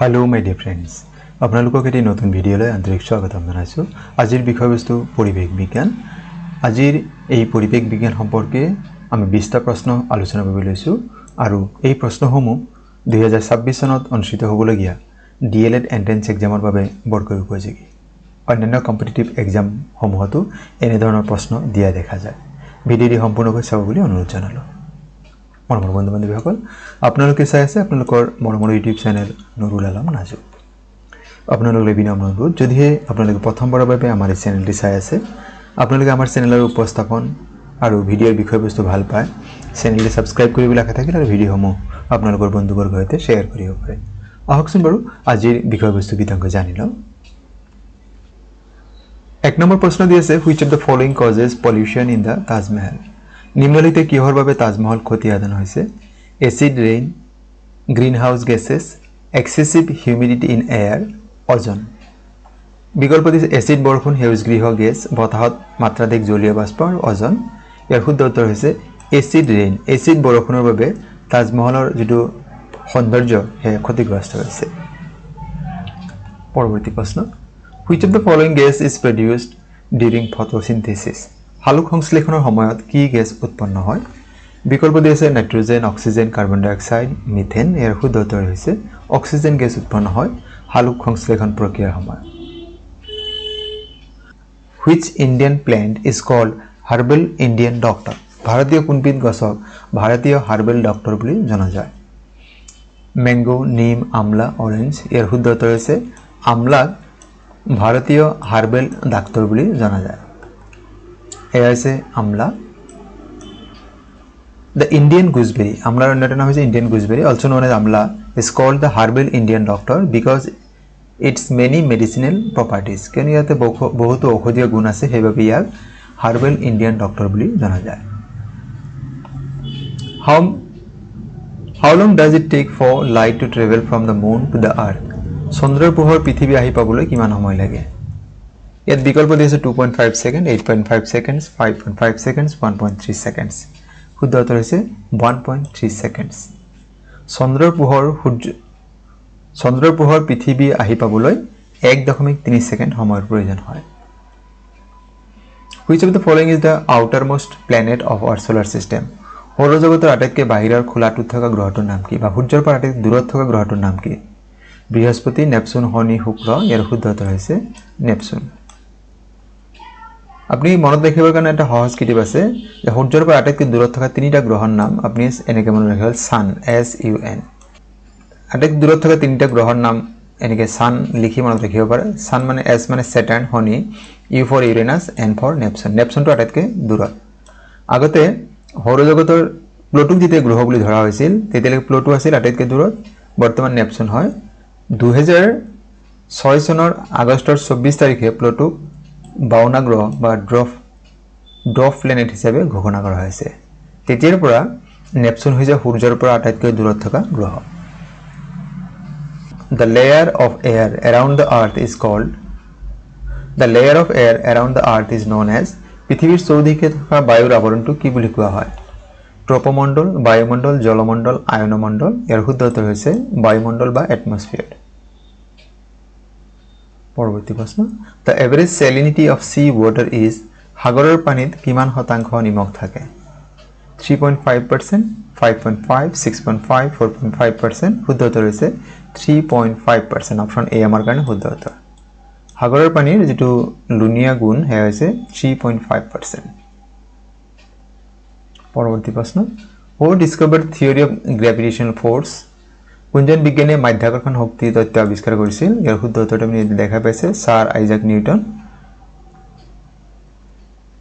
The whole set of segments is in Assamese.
हेलो माय डियर फ्रेंड्स আপোনালোকক এটি নতুন ভিডিওলৈ আন্তৰিক স্বাগতম জনাইছো আজিৰ বিষয়বস্তু পৰিৱেশ বিজ্ঞান আজিৰ এই পৰিৱেশ বিজ্ঞান সম্পৰ্কে আমি 20টা প্ৰশ্ন আলোচনা কৰিব লৈছো আৰু এই প্ৰশ্নসমূহ 2026 চনত অনুষ্ঠিত হ'বলগীয়া ডিএলএড এন্ট্ৰেন্স এক্সামৰ বাবে বৰকৈ উপযোগী অন্যান্য কম্পিটিটিভ এক্সাম সমূহতো এনে ধৰণৰ প্ৰশ্ন দিয়া দেখা যায় ভিডিঅ'টি সম্পূৰ্ণকৈ চাব বুলি অনুৰোধ জনালো মৰমৰ বন্ধু-বান্ধৱীসকল আপোনালোকে চাই আছে আপোনালোকৰ মৰমৰ ইউটিউব চেনেল নুৰুল আলম নাজু আপোনালোকৰ বিনম্ৰ অনুৰোধ যদিহে আপোনালোকে প্ৰথমবাৰৰ বাবে আমাৰ এই চেনেলটি চাই আছে আপোনালোকে আমাৰ চেনেলৰ উপস্থাপন আৰু ভিডিঅ'ৰ বিষয়বস্তু ভাল পায় চেনেলটি সাবস্ক্ৰাইব কৰিবলৈ আশা থাকিল আৰু ভিডিঅ'সমূহ আপোনালোকৰ বন্ধুবৰ্গৰ সৈতে শ্বেয়াৰ কৰিব পাৰে আহকচোন বাৰু আজিৰ বিষয়বস্তু বিতংকৈ জানি লওঁ এক নম্বৰ প্ৰশ্ন দি আছে which of the following causes pollution in the Taj Mahal নিম্নলিখিত কিহৰ বাবে তাজমহল ক্ষতি সাধন হৈছে acid rain greenhouse gases excessive humidity in air ozone বিকল্প দিছে এসিড বৰষুণ সেউজগৃহ গেছ বতাহত মাত্ৰাধিক জলীয় বাষ্প আৰু ওজন ইয়াৰ শুদ্ধ উত্তৰ হৈছে এসিড ৰেইন এসিড বৰষুণৰ বাবে তাজমহলৰ যেটো সৌন্দৰ্য হে ক্ষতিগ্ৰস্ত হৈছে পৰৱৰ্তী প্ৰশ্ন which of the following gas is produced during photosynthesis হালুক সংশ্লেষণৰ সময়ত কি গ্যাস উৎপন্ন হয় বিকল্প দিছে নাইট্ৰজেন অক্সিজেন কাৰ্বন ডাই অক্সাইড মিথেন এৰ শুদ্ধ উত্তৰ হৈছে অক্সিজেন গ্যাস উৎপন্ন হয় হালুক সংশ্লেষণ প্ৰক্ৰিয়াৰ সময়ত which indian plant is called herbal indian doctor ভাৰতীয় কোনবিধ গছক ভাৰতীয় হাৰ্বেল ডক্টৰ বুলি জনা যায় ম্যাঙ্গো নিম আমলা অৰেঞ্জ এৰ শুদ্ধ উত্তৰ হৈছে আমলাক ভাৰতীয় হাৰ্বেল ডাক্তৰ বুলি জনা যায় এয়া আছে আমলা The Indian gooseberry amlar অন্যতম নাম হৈছে Indian gooseberry also known as amla is called the herbal Indian doctor because its many medicinal properties কেন ইয়াতে বহুত ঔষধীয় গুণ আছে সেইবাবে ইয়াক herbal Indian doctor বুলি জনা যায় How long does it take for light to travel from the moon to the earth চন্দ্ৰৰ পোহৰ পৃথিৱী আহি পাবলৈ কিমান সময় লাগে ইয়াত বিকল্প দিছে 2.5 সেকেন্ড 8.5 সেকেন্ডস 5.5 সেকেন্ডস 1.3 সেকেন্ডস শুদ্ধ উত্তৰ হৈছে 1.3 সেকেন্ডস চন্দ্ৰৰ পোহৰ পৃথিৱী আহি পাবলৈ 1.3 সেকেন্ড সময়ৰ প্ৰয়োজন হয় Which of the following is the outermost planet of our solar system সৌৰজগতৰ আটাইতকৈ বাহিৰৰ খোলাটোত থকা গ্ৰহটোৰ নাম কি বা সূৰ্যৰ পৰা আটাইতকৈ দূৰত থকা গ্ৰহটোৰ নাম কি বৃহস্পতি নেপচুন শনি শুক্ৰ ইয়াৰ শুদ্ধ উত্তৰ হৈছে নেপচুন আপনি মনত ৰাখিবৰ কাৰণে এটা সহজ কিতাপ আছে যে সূৰ্যৰ পৰা আটাইতকৈ দূৰত থকা তিনিটা গ্ৰহৰ নাম আপনি এনেকৈ মনত ৰাখিব সান S U N আটাইতকৈ দূৰত থকা তিনিটা গ্ৰহৰ নাম এনেকৈ সান লিখি মনত ৰাখিব পাৰে সান মানে S মানে স্যাটাৰ্ন শনি U for Uranus N for Neptune নেপচুনটো আটাইতকৈ দূৰত আগতে সৌৰজগতৰ প্লুটোক যেতিয়া গ্ৰহ বুলি ধৰা হৈছিল তেতিয়ালৈকে প্লুটো আছিল আটাইতকৈ দূৰত বৰ্তমান নেপচুন হয় 2006 চনৰ আগষ্টৰ 24 তাৰিখে প্লুটো 52 গ্ৰহ বা ড্ৰফ প্লেনেট হিচাপে ঘোষণা কৰা হৈছে তেতিয়াৰ পৰা নেপচুন হৈছে সূৰ্যৰ পৰা আটাইতকৈ দূৰত থকা গ্ৰহ The layer of air around the earth is known as পৃথিৱীৰ চৌদিশে থকা বায়ুৰ আৱৰণটো কি বুলি কোৱা হয় ট্ৰপোমণ্ডল বায়ুমণ্ডল জলমণ্ডল আয়নমণ্ডল ইয়াৰ শুদ্ধ উত্তৰ হৈছে বায়ুমণ্ডল বা এটমস্ফিয়াৰ পৰৱৰ্তী প্ৰশ্ন The average salinity of sea water is সাগৰৰ পানীত কিমান শতাংশ নিমখ থাকে 3.5% 5.5 6.5 4.5% শুদ্ধ উত্তৰ হৈছে 3.5% অপচন এ আমাৰ কাৰণে শুদ্ধ উত্তৰ সাগৰৰ পানীৰ যেটো লুনিয়া গুণ হে হৈছে 3.5% পৰৱৰ্তী প্ৰশ্ন Who discovered theory of gravitational force কোনজন বিজ্ঞানী মাধ্যাকৰ্ষণ শক্তি তত্ত্ব আৱিষ্কাৰ কৰিছিল ইয়াৰ শুদ্ধ উত্তৰটো আপুনি দেখা পাইছে স্যাৰ আইজাক নিউটন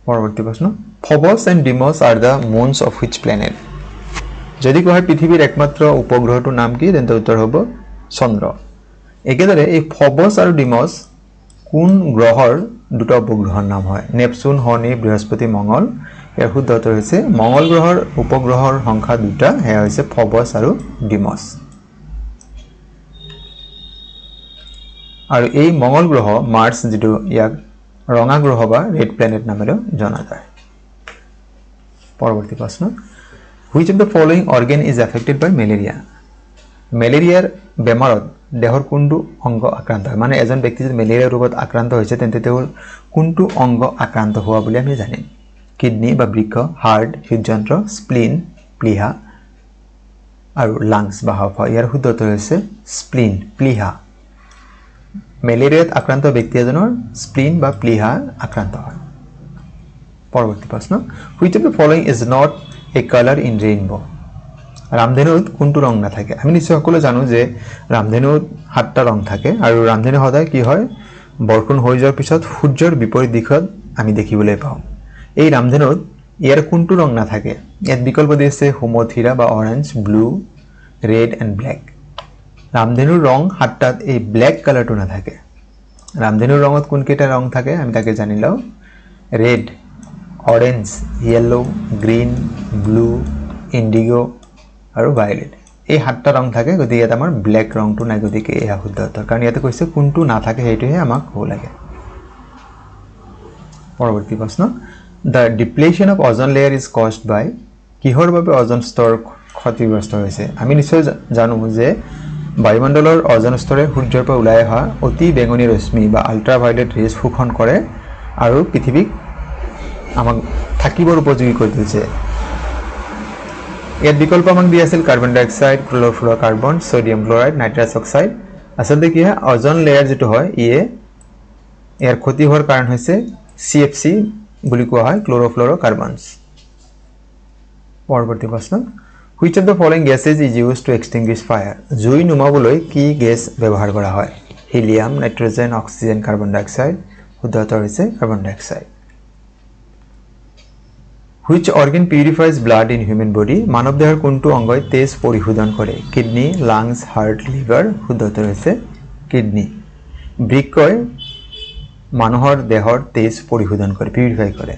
পৰৱৰ্তী প্ৰশ্ন Phobos and Deimos are the moons of which planet যদি কোৱা পৃথিৱীৰ একমাত্ৰ উপগ্ৰহটোৰ নাম কি তেন্তে উত্তৰ হ'ব চন্দ্ৰ একেদৰে এই ফবস আৰু ডিমস কোন গ্ৰহৰ দুটা উপগ্ৰহৰ নাম হয় নেপচুন শনি বৃহস্পতি মঙ্গল ইয়াৰ শুদ্ধ উত্তৰ হৈছে মঙ্গল গ্ৰহৰ উপগ্ৰহৰ সংখ্যা দুটা হেয়া হৈছে ফবস আৰু ডিমস আৰু এই মঙ্গল গ্ৰহ মাৰ্স যেটো ইয়াক ৰঙা গ্ৰহ বা ৰেড প্লেনেট নামেৰে জনা যায় পৰৱৰ্তী প্ৰশ্ন Which of the following organ is affected by malaria malaria বেমাৰত দেহৰ কোনটো অংগ আক্ৰান্ত হয় মানে এজন ব্যক্তি যদি মেলেৰিয়া ৰোগত আক্ৰান্ত হৈছে তেন্তে তেওঁৰ কোনটো অংগ আক্ৰান্ত হোৱা বুলি আমি জানিম কিডনি বা বৃক্ক হাৰ্ট হৃদযন্ত্ৰ স্প্লিন প্লিহা আৰু লাংছ বা হাঁওফাঁও ইয়াৰ শুদ্ধ উত্তৰ হৈছে স্প্লিন প্লিহা মেলেৰিয়াত আক্ৰান্ত ব্যক্তি এজনৰ স্প্লিন বা প্লিহা আক্ৰান্ত হয় পৰৱৰ্তী প্ৰশ্ন which of the following is not a colour in rainbow ৰামধেনুত কোনটো ৰং নাথাকে আমি নিশ্চয় সকলো জানো যে ৰামধেনুত 7টা ৰং থাকে আৰু ৰামধেনু সদায় কি হয় বৰষুণ হৈ যোৱাৰ পিছত সূৰ্যৰ বিপৰীত দিশত আমি দেখিবলৈ পাওঁ এই ৰামধেনুত ইয়াৰ কোনটো ৰং নাথাকে ইয়াত বিকল্প দিছে হোমথিৰা বা orange blue red and black ৰামধেনুৰ ৰং 7টাত এই ব্লেক কালাৰটো নাথাকে ৰামধেনুৰ ৰঙত কোন কেইটা ৰং থাকে আমি তাকে জানি লওঁ red orange yellow green blue IndiGo আৰু ভায়োলেট এই 7টা ৰং থাকে গতিকে ইয়াত আমাৰ ব্লেক ৰংটো নাই গতিকে এয়া শুদ্ধ উত্তৰ কাৰণ ইয়াতে কৈছে কোনটো নাথাকে সেইটোহে আমাক ক'ব লাগে পৰৱৰ্তী প্ৰশ্ন The depletion of ozone layer is caused by কিহৰ বাবে অজন স্তৰ ক্ষতিগ্ৰস্ত হৈছে আমি নিশ্চয় জানো যে বায়ুমণ্ডলৰ অজন স্তৰে সূৰ্যৰ পৰা ওলাই অহা অতি বেঙুনীয়া ৰশ্মি বা আল্ট্ৰাভায়োলেট ৰেজ শোষণ কৰে আৰু পৃথিৱীক আমাক থাকিবৰ উপযোগী কৰি তুলিছে ইয়াত বিকল্প আমাক দিয়া আছিল carbon dioxide chlorofluorocarbon sodium chloride nitrous oxide আচলতে কি হয় অজন লেয়াৰ যেটো হয় ইয়াৰ ক্ষতি হোৱাৰ কাৰণ হৈছে CFC বুলি কোৱা হয় ক্ল'ৰ'ফ্লুৰ'কাৰ্বনছ পৰৱৰ্তী প্ৰশ্ন which of the following gases is used to extinguish fire জুই নুমাবলৈ কি গেছ ব্যৱহাৰ কৰা হয় helium nitrogen oxygen carbon dioxide শুদ্ধ উত্তৰ হৈছে carbon dioxide which organ purifies blood in human body মানৱ দেহৰ কোনটো অংগই তেজ পৰিশোধন কৰে কিডনি লাংছ হাৰ্ট লিভাৰ শুদ্ধ উত্তৰ হৈছে কিডনি বৃক্কই মানুহৰ দেহৰ তেজ পৰিশোধন কৰে পিউৰিফাই কৰে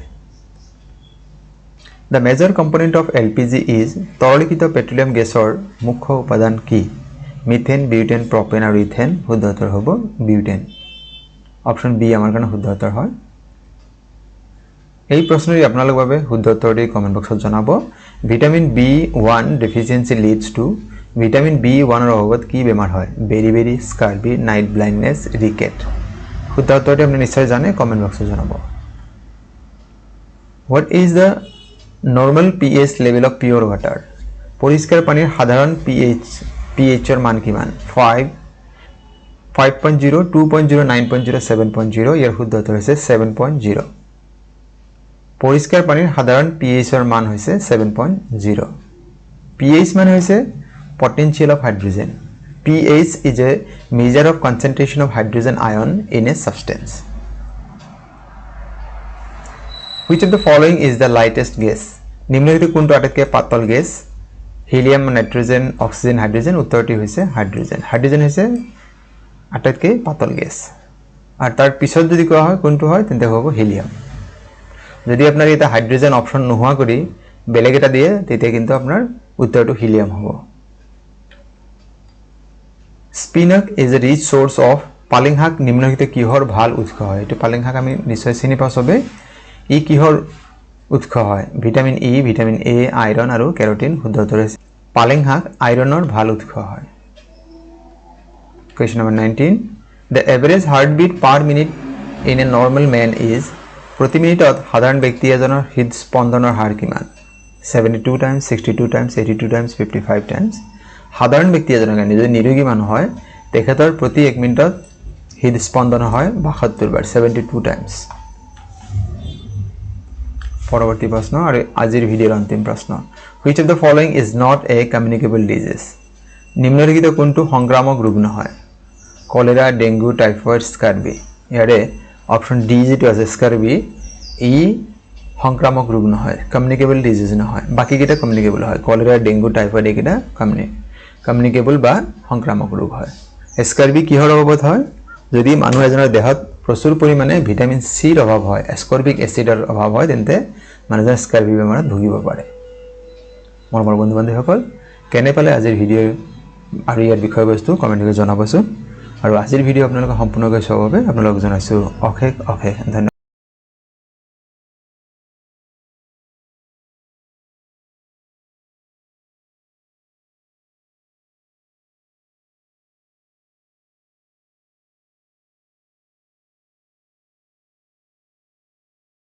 The major component of LPG is তৰলীকৃত পেট্ৰলিয়াম গেছৰ মুখ্য উপাদান কি মিথেন বিউটেন প্ৰপেন আৰু ইথেন শুদ্ধ উত্তৰ হ'ব বিউটেন অপচন বি আমাৰ কাৰণে শুদ্ধ উত্তৰ হয় এই প্ৰশ্নটি আপোনালোকৰ বাবে শুদ্ধ উত্তৰটি কমেন্ট বক্সত জনাব vitamin B1 deficiency leads to vitamin B1 ৰ অভাৱত কি বেমাৰ হয় beriberi scurvy night blindness rickets শুদ্ধ উত্তৰটি আপুনি নিশ্চয় জানে কমেন্ট বক্সত জনাব What is the normal pH level of pure water পৰিষ্কাৰ পানীৰ সাধাৰণ pH ৰ মান কিমান 5 5.0 2.0 9.0 7.0 ইয়াৰ শুদ্ধ উত্তৰ হৈছে 7.0 পৰিষ্কাৰ পানীৰ সাধাৰণ pH ৰ মান হৈছে 7.0 pH মানে হৈছে potential of hydrogen pH is a measure of concentration of hydrogen ion in a substance Which of the following is the lightest gas নিম্নলিখিত কোনটো আটাইতকৈ পাতল gas helium nitrogen oxygen hydrogen উত্তৰটি হৈছে হাইড্ৰোজেন হাইড্ৰোজেন হৈছে আটাইতকৈ পাতল গেছ আৰু তাৰ পিছত যদি কোৱা হয় কোনটো হয় তেন্তে হ'ব হিলিয়াম যদি আপোনাৰ এটা হাইড্ৰোজেন অপচন নোহোৱা কৰি বেলেগ এটা দিয়ে তেতিয়া কিন্তু আপোনাৰ উত্তৰটো হিলিয়াম হ'ব spinach is a rich source of পালেং শাক নিম্নলিখিত কিহৰ ভাল উৎস হয় এটো পালেং শাক আমি নিশ্চয় চিনি পাওঁ সবে ই কিহৰ উৎস হয় vitamin E vitamin A iron আৰু কেৰোটিন শুদ্ধ উত্তৰ হৈছে পালেং শাক আইৰনৰ ভাল উৎস হয় Question number 19 The average heartbeat per minute in a normal man is প্ৰতি মিনিটত সাধাৰণ ব্যক্তি এজনৰ হৃদস্পন্দনৰ হাৰ কিমান 72 times 62 times 82 times 55 times সাধাৰণ ব্যক্তি এজনৰ কাৰণে যদি নিৰোগী মানুহ হয় তেখেতৰ প্ৰতি 1 মিনিটত হৃদস্পন্দন হয় 72 বাৰ 72 times পৰৱৰ্তী প্ৰশ্ন আৰু আজিৰ ভিডিঅ'ৰ অন্তিম প্ৰশ্ন Which of the following is not a communicable disease নিম্নলিখিত কোনটো সংক্ৰামক ৰোগ নহয় কলেৰা ডেংগু টাইফয়েড স্কাৰ্বি ইয়াৰে অপচন ডি যেটো আছে স্কাৰ্বি ই সংক্ৰামক ৰোগ নহয় কমিউনিকেবল ডিজিজ নহয় বাকি কিটা কমিউনিকেবল হয় কলেৰা ডেংগু টাইফয়েড একিটা কমিউনিকেবল বা সংক্ৰামক ৰোগ হয় স্কাৰ্বি কিহৰ অভাৱত হয় যদি মানুহ এজনৰ দেহত প্ৰচুৰ পৰিমাণে ভিটামিন সি ৰ অভাৱ হয় এসকৰ্বিক এসিডৰ অভাৱ হয় তেন্তে মানুহজন স্কাৰ্বি বেমাৰত ভুগিব পাৰে মোৰ বন্ধু বান্ধৱীসকল কেনে পালে আজিৰ ভিডিঅ আৰু ইয়াৰ বিষয়বস্তু কমেন্ট কৰি জনাবচোন আৰু আজিৰ ভিডিঅ আপোনালোকে সম্পূৰ্ণকৈ চাবৰ বাবে আপোনালোকক জনাইছো অশেষ ধন্যবাদ